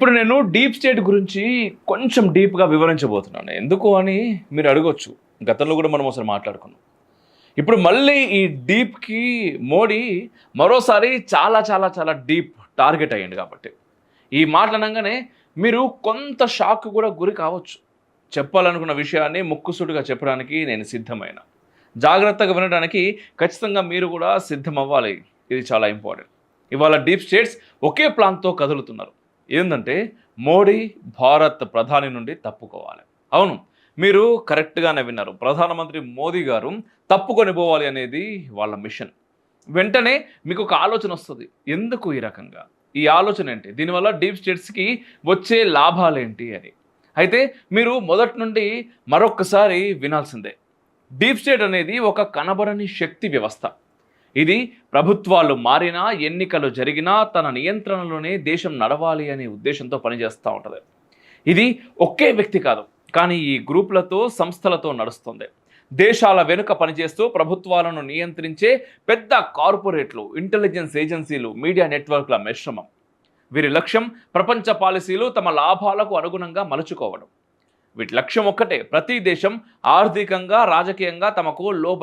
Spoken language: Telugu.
ఇప్పుడు నేను డీప్ స్టేట్ గురించి కొంచెం డీప్గా వివరించబోతున్నాను. ఎందుకు అని మీరు అడగొచ్చు. గతంలో కూడా మనం ఒకసారి మాట్లాడుకున్నాం. ఇప్పుడు మళ్ళీ ఈ డీప్కి మోడీ మరోసారి చాలా చాలా చాలా డీప్ టార్గెట్ అయ్యింది కాబట్టి ఈ మాటలు అనగానే మీరు కొంత షాక్ కూడా గురి కావచ్చు. చెప్పాలనుకున్న విషయాన్ని ముక్కుసూటిగా చెప్పడానికి నేను సిద్ధమైన, జాగ్రత్తగా వినడానికి ఖచ్చితంగా మీరు కూడా సిద్ధం అవ్వాలి. ఇది చాలా ఇంపార్టెంట్. ఇవాళ డీప్ స్టేట్స్ ఒకే ప్లాన్తో కదులుతున్నారు. ఏంటంటే మోడీ భారత్ ప్రధాని నుండి తప్పుకోవాలి. అవును, మీరు కరెక్ట్గానే విన్నారు. ప్రధానమంత్రి మోదీ గారు తప్పుకొని పోవాలి అనేది వాళ్ళ మిషన్. వెంటనే మీకు ఒక ఆలోచన వస్తుంది, ఎందుకు ఈ రకంగా, ఈ ఆలోచన ఏంటి, దీనివల్ల డీప్ స్టేట్స్కి వచ్చే లాభాలేంటి అని. అయితే మీరు మొదటి నుండి మరొక్కసారి వినాల్సిందే. డీప్ స్టేట్ అనేది ఒక కనబడని శక్తి వ్యవస్థ. ఇది ప్రభుత్వాలు మారినా, ఎన్నికలు జరిగినా తన నియంత్రణలోనే దేశం నడవాలి అనే ఉద్దేశంతో పనిచేస్తూ ఉంటుంది. ఇది ఒకే వ్యక్తి కాదు, కానీ ఈ గ్రూపులతో, సంస్థలతో నడుస్తుంది. దేశాల వెనుక పనిచేస్తూ ప్రభుత్వాలను నియంత్రించే పెద్ద కార్పొరేట్లు, ఇంటెలిజెన్స్ ఏజెన్సీలు, మీడియా నెట్వర్క్ల మిశ్రమం. వీరి లక్ష్యం ప్రపంచ పాలసీలు తమ లాభాలకు అనుగుణంగా మలుచుకోవడం. వీటి లక్ష్యం ఒక్కటే, ప్రతి దేశం ఆర్థికంగా, రాజకీయంగా తమకు